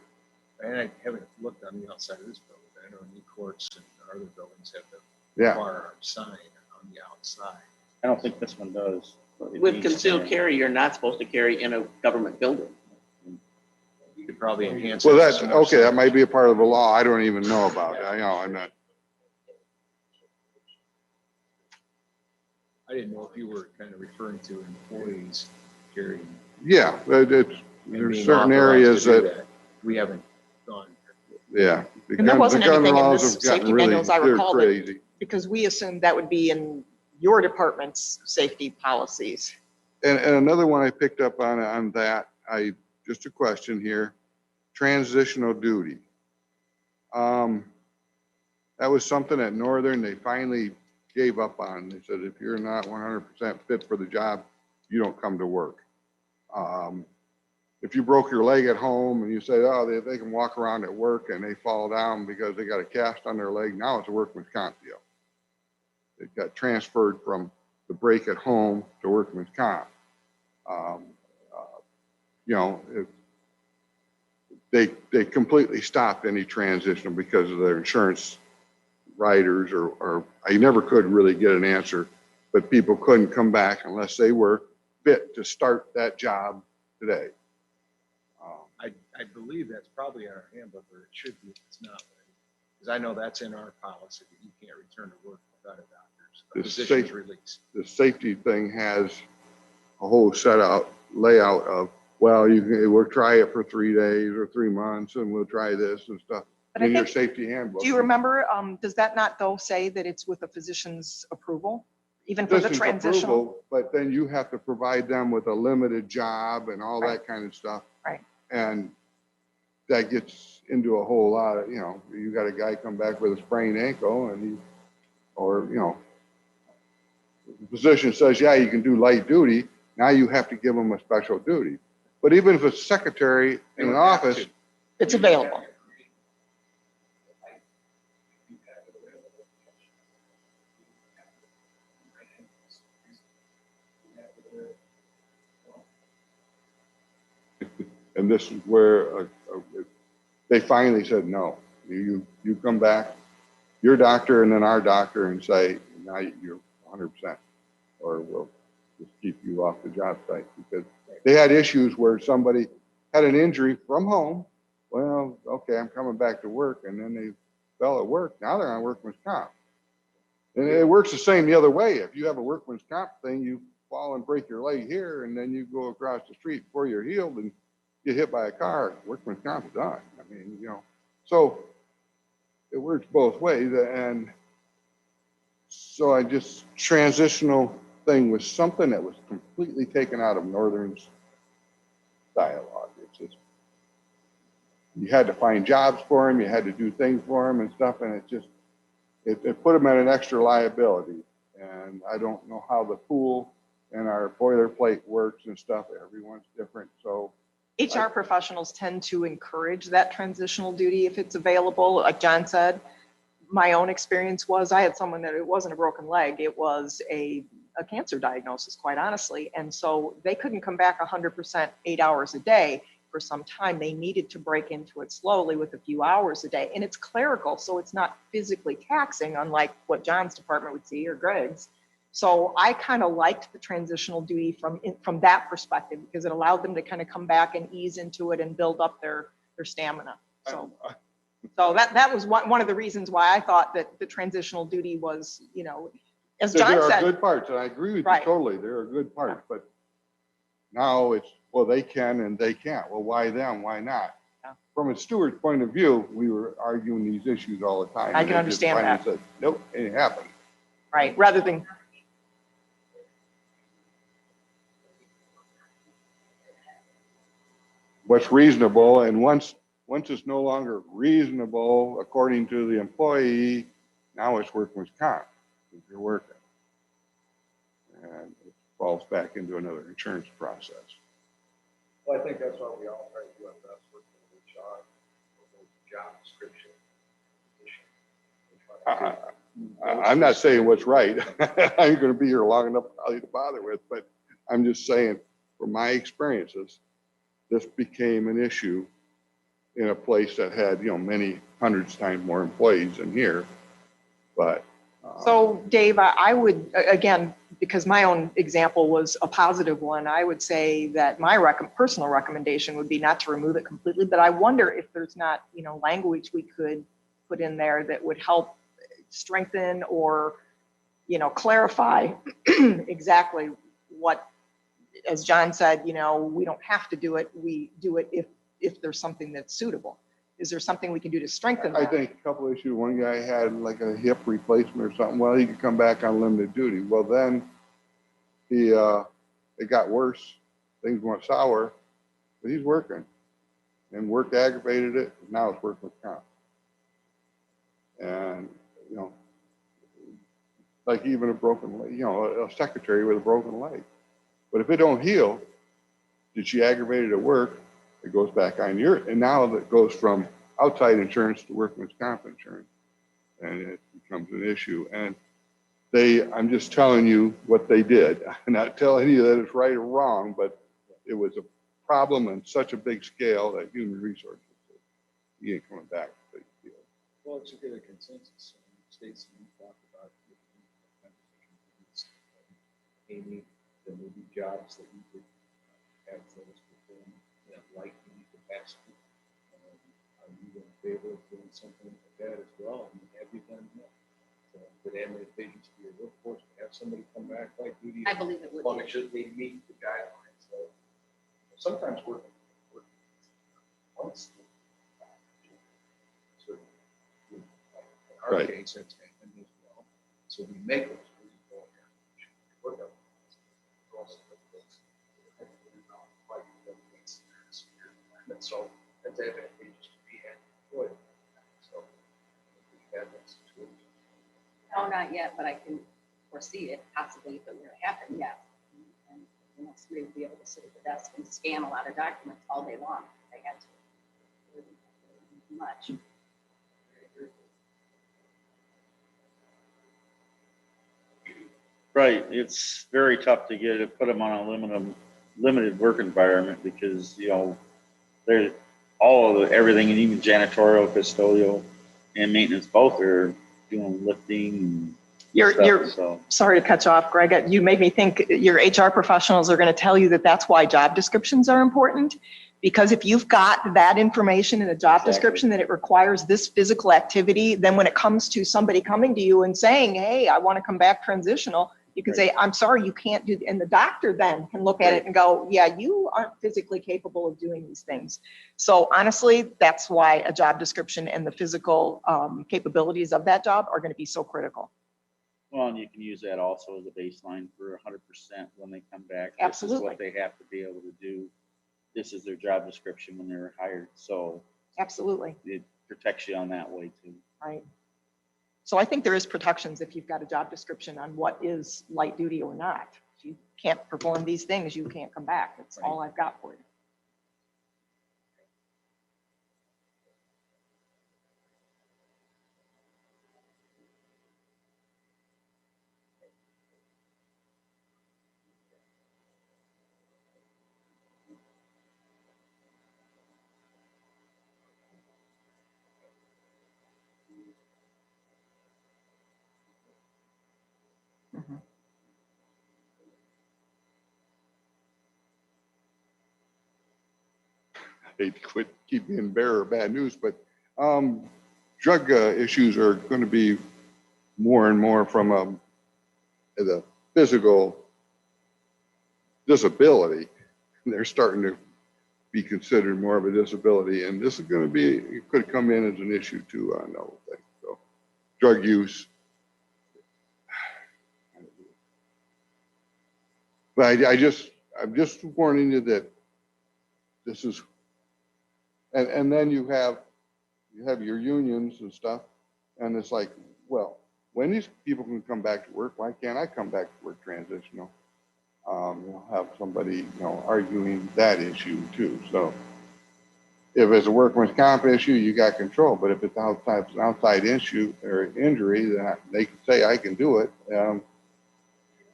And I haven't looked on the outside of this building, but I know new courts and our other buildings have the Yeah, firearm sign on the outside. I don't think this one does. but it With needs to. concealed carry, you're not supposed to carry in a government building. You could probably enhance. well, it that's, some more okay, that stuff. might be a part of the law. I don't even know about it. I'm not, I didn't know if you were kind of referring to employees carrying. yeah, but it's, and there's being certain authorized areas to do that, we haven't gone. yeah. the And there gun- wasn't the gun anything in laws this have gotten safety really- manual, as I they're recall, that- crazy. Because we assumed that would be in your department's safety policies. And another one I picked up on that, just a question here, transitional duty. That was something at Northern, they finally gave up on. They said, if you're not 100% fit for the job, you don't come to work. If you broke your leg at home and you say, oh, they can walk around at work and they fall down because they got a cast on their leg, now it's a workman's comp deal. It got transferred from the break at home to workman's comp. They completely stopped any transition because of their insurance riders or I never could really get an answer, but people couldn't come back unless they were fit to start that job today. I believe that's probably in our handbook, or it should be if it's not. Because I know that's in our policy that you can't return to work without a The physician's safe- release. The safety thing has a whole layout of, well, we'll try it for 3 days or 3 months and we'll try this and stuff. But I in your think, safety handbook. do you remember, does that not though say that it's with the physician's approval? Even for the Physician's transitional? approval, but then you have to provide them with a limited job and all that kind of stuff. Right. And that gets into a whole lot of, you got a guy come back with a sprained ankle and the physician says, yeah, you can do light duty. Now you have to give them a special duty. But even if it's secretary in an office, It's available. and this is where they finally said, no, you come back, your doctor and then our doctor and say, now you're 100%, or we'll just keep you off the job site, because they had issues where somebody had an injury from home. Well, okay, I'm coming back to work, and then they fell at work. Now they're on workman's comp. And it works the same the other way. If you have a workman's comp thing, you fall and break your leg here, and then you go across the street before you're healed and get hit by a car, workman's comp is done. I mean, so it works both ways. And so transitional thing was something that was completely taken out of Northern's dialogue. It's just, you had to find jobs for them, you had to do things for them and stuff, and it put them at an extra liability. And I don't know how the pool and our boilerplate works and stuff. Everyone's different. So HR professionals tend to encourage that transitional duty if it's available. Like John said, my own experience was I had someone that it wasn't a broken leg, it was a cancer diagnosis, quite honestly. And so they couldn't come back 100% 8 hours a day for some time. They needed to break into it slowly with a few hours a day. And it's clerical, so it's not physically taxing, unlike what John's department would see or Greg's. So I kind of liked the transitional duty from that perspective, because it allowed them to kind of come back and ease into it and build up their stamina. So that was one of the reasons why I thought that the transitional duty was, as John there are said. good parts, and I agree with Right. you totally. There are good parts, but now it's, well, they can and they can't. Well, why them? Why not? Yeah. From a steward's point of view, we were arguing these issues all the time. I and can they just understand finally that. said, nope, it ain't happening. Right, rather than, What's reasonable, and once it's no longer reasonable according to the employee, now it's workman's comp if you're working. And it falls back into another insurance process. Well, I think that's why we all try to do our best working with HR, job description. I'm not saying what's right. I ain't gonna be here long enough probably to bother with, but I'm just saying, from my experiences, this became an issue in a place that had, many hundreds times more employees than here. But so Dave, I would, again, because my own example was a positive one, I would say that my personal recommendation would be not to remove it completely, but I wonder if there's not, language we could put in there that would help strengthen or, clarify exactly what, as John said, we don't have to do it. We do it if there's something that's suitable. Is there something we can do to strengthen that? I think a couple issues. One guy had like a hip replacement or something. Well, he could come back on limited duty. Well, then it got worse. Things went sour, but he's working, and work aggravated it. Now it's working with comp. And, like even a broken leg, a secretary with a broken leg. But if it don't heal, did she aggravate it at work? It goes back on and now that goes from outside insurance to workman's comp insurance, and it becomes an issue. And I'm just telling you what they did. I'm not telling you that it's right or wrong, but it was a problem on such a big scale that human resources said, you ain't coming back. Well, it's a good consensus. States we talked about Amy, the maybe jobs that you could have those perform that light duty capacity. Are you in favor of doing something like that as well? And have you done that? So, would advantageous to your workforce to have somebody come back light duty? I believe it would. Function, they meet the guidelines. So sometimes working once. Certainly. our Right. case, that's happened as well. So we make those. Work out. So that's advantageous to be an employee. So we have that situation. No, not yet, but I can foresee it possibly if it were to happen, yes. And somebody would be able to sit at the desk and scan a lot of documents all day long if they had to. It wouldn't be much. Right, it's very tough to put them on a limited work environment because, they're all of everything, and even janitorial, custodial, and maintenance, both are doing lifting and You're, stuff, so. sorry to cut you off, Greg. You made me think your HR professionals are going to tell you that that's why job descriptions are important. Because if you've got that information in a job Exactly. description that it requires this physical activity, then when it comes to somebody coming to you and saying, hey, I want to come back transitional, you can say, I'm sorry, you can't do, and the doctor then can look at it and go, yeah, you aren't physically capable of doing these things. So honestly, that's why a job description and the physical capabilities of that job are going to be so critical. Well, and you can use that also as a baseline for 100% when they come back. Absolutely. This is what they have to be able to do. This is their job description when they're hired. So Absolutely. it protects you on that way too. Right. So I think there is protections if you've got a job description on what is light duty or not. If you can't perform these things, you can't come back. That's all I've got for you. Mhm. Hate to keep being bearer of bad news, but drug issues are going to be more and more from the physical disability. They're starting to be considered more of a disability, and this is going to be, it could come in as an issue too, I know. So drug use. But I'm just warning you that this is, and then you have your unions and stuff, and it's like, well, when these people can come back to work, why can't I come back to work transitional? You'll have somebody, arguing that issue too. So if it's a workman's comp issue, you got control. But if it's an outside issue or injury, then they can say, I can do it. It's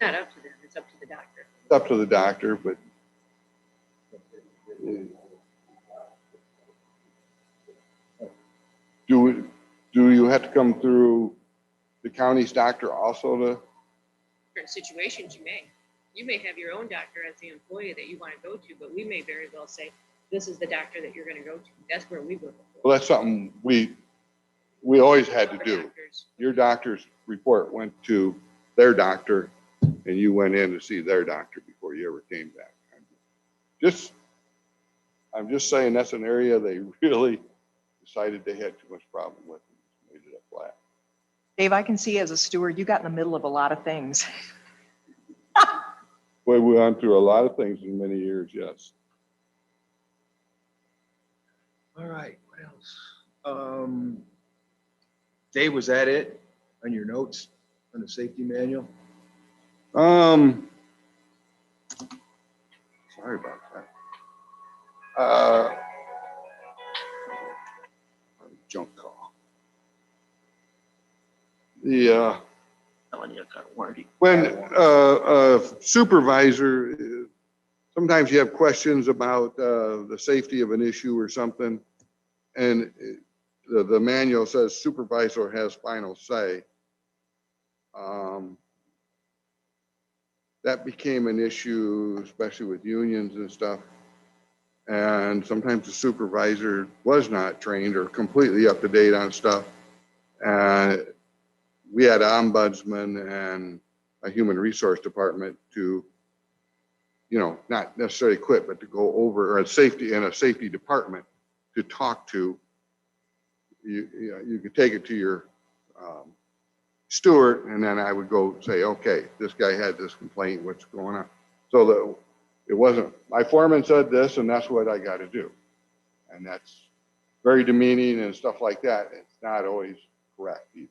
not up to them, it's up to the doctor. It's up to the doctor, but do you have to come through the county's doctor also to? Different situations you may have your own doctor as the employee that you want to go to, but we may very well say, this is the doctor that you're going to go to. That's where we were before. Well, that's something we always had to Other do. doctors. Your doctor's report went to their doctor and you went in to see their doctor before you ever came back. I'm just saying that's an area they really decided they had too much problem with and made it a flat. Dave, I can see as a steward, you got in the middle of a lot of things. Boy, we went through a lot of things in many years, yes. All right, what else? Dave, was that it on your notes on the safety manual? Sorry about that. Junk call. The when supervisor, sometimes you have questions about the safety of an issue or something, and the manual says supervisor has final say. That became an issue, especially with unions and stuff. And sometimes the supervisor was not trained or completely up to date on stuff. And we had an ombudsman and a human resource department to, not necessarily quit, but to go over, or a safety department to talk to. You could take it to your Stewart, and then I would go say, okay, this guy had this complaint, what's going on? So that it wasn't, my foreman said this, and that's what I got to do. And that's very demeaning and stuff like that. It's not always correct either.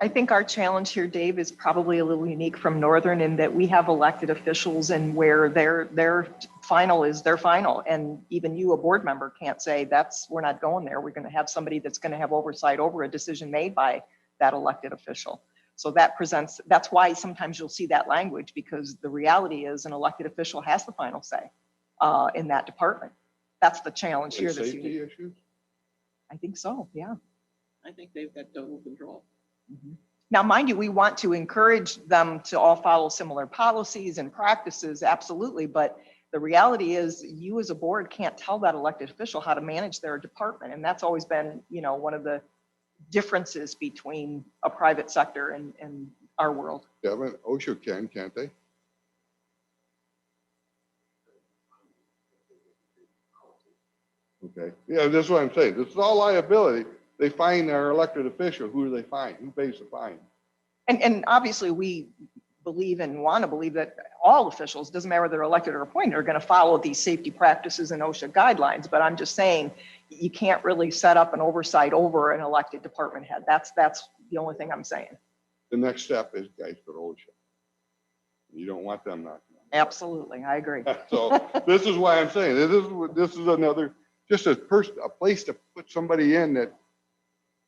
I think our challenge here, Dave, is probably a little unique from Northern in that we have elected officials and where their final is their final. And even you, a board member, can't say we're not going there. We're going to have somebody that's going to have oversight over a decision made by that elected official. So that's why sometimes you'll see that language, because the reality is an elected official has the final say in that department. That's the challenge here. That's Safety unique. issues? I think so, yeah. I think they've got total control. Now, mind you, we want to encourage them to all follow similar policies and practices, absolutely. But the reality is you as a board can't tell that elected official how to manage their department. And that's always been, one of the differences between a private sector and our world. Kevin, OSHA can, can't they? Okay, yeah, that's what I'm saying. This is all liability. They fine their elected official. Who do they fine? Who pays the fine? And obviously we believe and want to believe that all officials, doesn't matter whether they're elected or appointed, are going to follow these safety practices and OSHA guidelines. But I'm just saying you can't really set up an oversight over an elected department head. That's the only thing I'm saying. The next step is guys go to OSHA. You don't want them knocking on. Absolutely, I agree. So this is why I'm saying this is another, just a place to put somebody in that,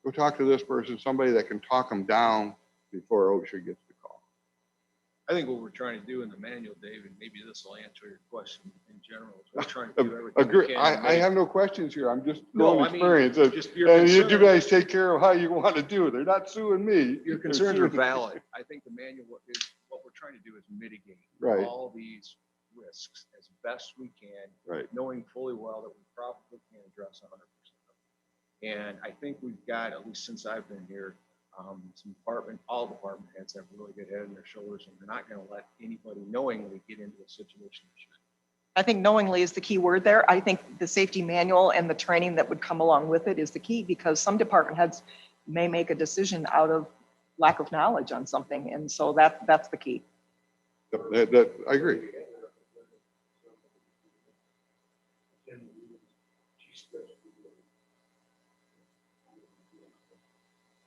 go talk to this person, somebody that can talk them down before OSHA gets the call. I think what we're trying to do in the manual, Dave, and maybe this will answer your question in general, is we're trying to do everything we Agree. can. I have no questions here. I'm just No, going I mean, experience. just your And you concern. guys take care of how you want to do it. They're not suing me. Your They're concerns are suing- valid. I think the manual is, what we're trying to do is mitigate Right. all these risks as best we can, Right. knowing fully well that we probably can't address 100% of them. And I think we've got, at least since I've been here, all department heads have a really good head on their shoulders, and they're not going to let anybody knowingly get into a situation. I think knowingly is the key word there. I think the safety manual and the training that would come along with it is the key, because some department heads may make a decision out of lack of knowledge on something. And so that's the key. I agree.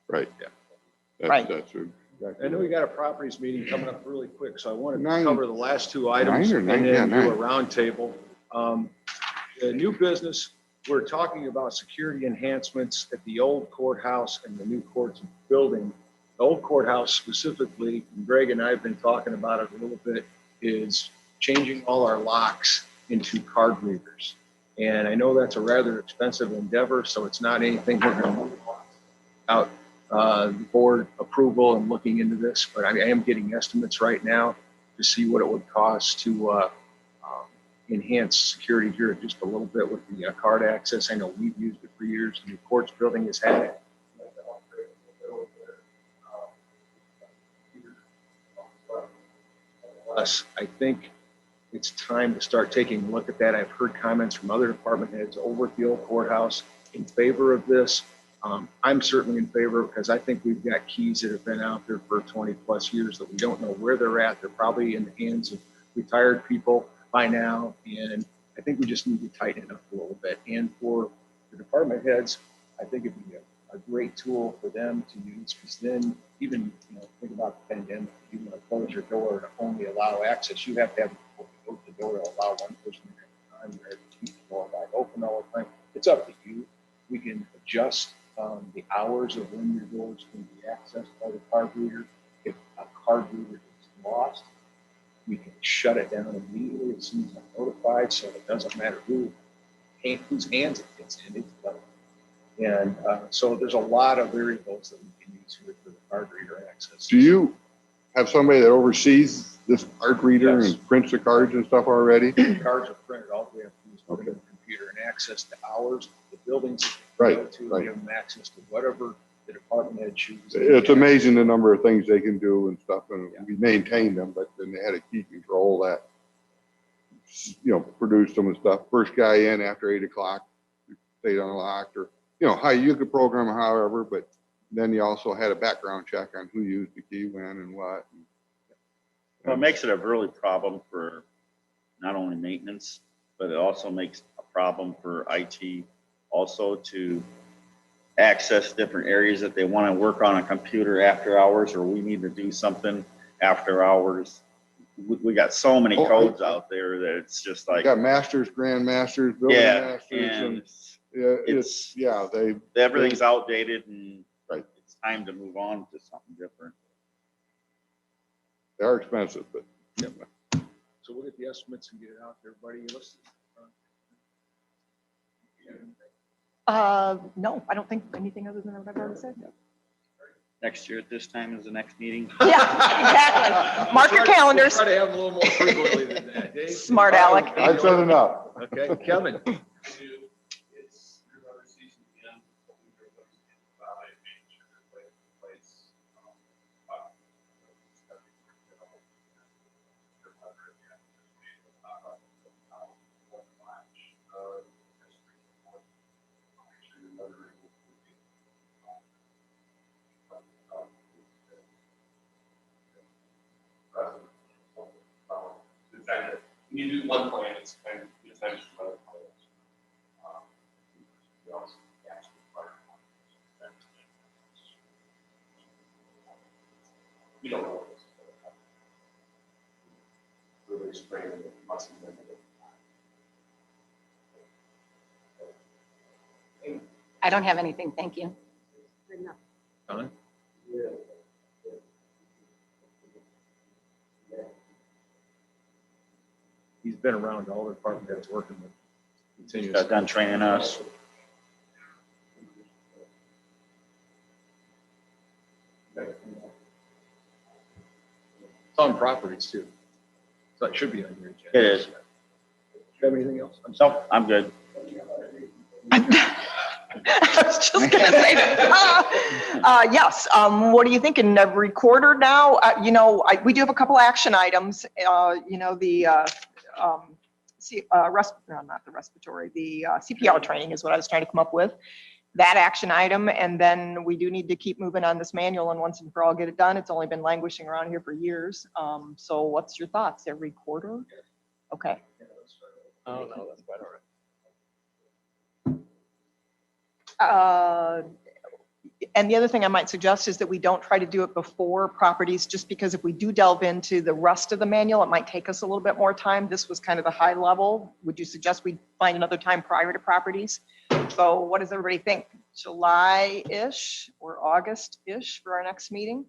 Right. Yeah. Right. That's exactly I know we got a properties meeting coming up really quick, so I want to Nine- cover the last two items or nine? and Yeah, then do a nine. roundtable. The new business, we're talking about security enhancements at the old courthouse and the new courts building. The old courthouse specifically, and Greg and I have been talking about it a little bit, is changing all our locks into card readers. And I know that's a rather expensive endeavor, so it's not anything we're going to move out the board approval and looking into this, but I am getting estimates right now to see what it would cost to enhance security here just a little bit with the card access. I know we've used it for years. The courts building has had it. Plus, I think it's time to start taking a look at that. I've heard comments from other department heads over at the old courthouse in favor of this. I'm certainly in favor because I think we've got keys that have been out there for 20 plus years that we don't know where they're at. They're probably in the hands of retired people by now. And I think we just need to tighten it up a little bit. And for the department heads, I think it'd be a great tool for them to use, because then even, think about the pandemic. If you want to close your door to only allow access, you have to have people to open the door to allow one person at a time, or keep the door wide open all the time. It's up to you. We can adjust the hours of when your doors can be accessed by the card reader. If a card reader is lost, we can shut it down immediately as soon as I'm notified, so it doesn't matter whose hands it gets in, it's done. And so there's a lot of variables that we can use here for the card reader access. Do you have somebody that oversees this card reader Yes. and prints the cards and stuff already? Cards are printed, all we have to do is put it in the computer and access to hours, the buildings that Right, they go to, right. give them access to whatever the department head chooses. It's amazing the number of things they can do and stuff, and Yeah. we maintain them, but then they had to keep control of that, produce some of the stuff. First guy in after 8 o'clock, stayed unlocked, or, how you could program them however, but then you also had a background check on who used the key, when and what. Well, it makes it a really problem for not only maintenance, but it also makes a problem for IT also to access different areas that they want to work on a computer after hours, or we need to do something after hours. We got so many Oh, codes out there that it's just You like, got masters, grandmasters, building yeah, masters, and and yeah, it's, yeah, everything's outdated and Right. it's time to move on to something different. they are expensive, but So we'll get the estimates and get it out to everybody. No, I don't think anything other than what I've already said. Next year at this time is the next meeting. Yeah, exactly. Mark your calendars. Try to have a little more frequently than that. Dave? Smart Alec. I've said enough. Okay, Kevin. It's your other season again. Everybody's in the valley, making sure they're playing in place. When you do one plan, it's kind of, it's time to do other plans. We also actually part of we don't know what this is going to happen. Really spraying it, must have been it. I don't have anything, thank you. Good enough. Don? He's been around all the department heads working with continuous. Got done training us. It's on properties too. So it should be on your agenda. It is. Do you have anything else? I'm sorry. Nope, I'm good. I was just gonna say that. Yes, what are you thinking, every quarter now? We do have a couple action items, no, not the respiratory, the CPR training is what I was trying to come up with. That action item, and then we do need to keep moving on this manual and once and for all get it done. It's only been languishing around here for years. So what's your thoughts, every quarter? Okay. Oh, no, that's quite all right. And the other thing I might suggest is that we don't try to do it before properties, just because if we do delve into the rest of the manual, it might take us a little bit more time. This was kind of the high level. Would you suggest we find another time prior to properties? So what does everybody think? July-ish or August-ish for our next meeting?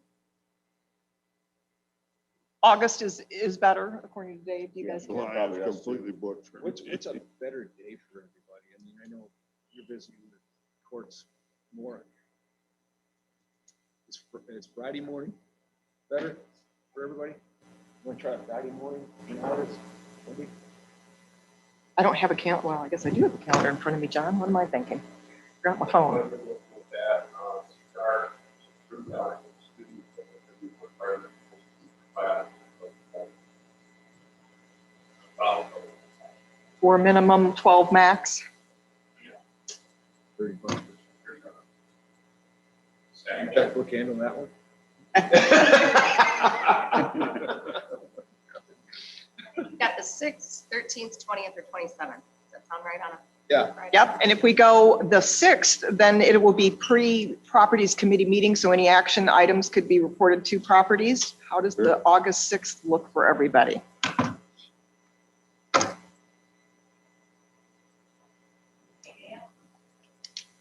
August is better, according to Dave. Do you guys? July is completely booked. for What's me. a better day for everybody? I mean, I know you're busy with courts more. Is Friday morning better for everybody? Want to try Friday morning in August? Maybe? I don't have a calendar. Well, I guess I do have a calendar in front of me, John. What am I thinking? Grab my phone. With that, CR, through that, student, requirement, For minimum 12 max. $30. Checkbook handle that one? We've got the 6th, 13th, 20th, or 27th. Does that sound right on a? Yeah. Friday? Yep, and if we go the 6th, then it will be pre-properties committee meeting, so any action items could be reported to properties. How does the August 6th look for everybody?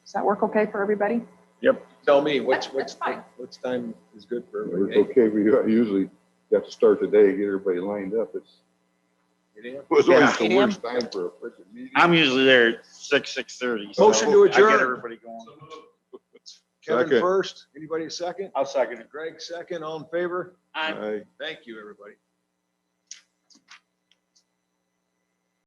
Does that work okay for everybody? Yep. Tell me, what's That's fine. what's time is good for It's everybody? okay for you. I usually have to start the day, get everybody lined up. It 8 a.m.? was always the 8 a.m. worst time for a freaking meeting. I'm usually there at 6:30. so Motion to I adjourn. get everybody going. Kevin Second. first. Anybody a second? I'll second it. Greg second. All in favor? Aye. Thank you, everybody.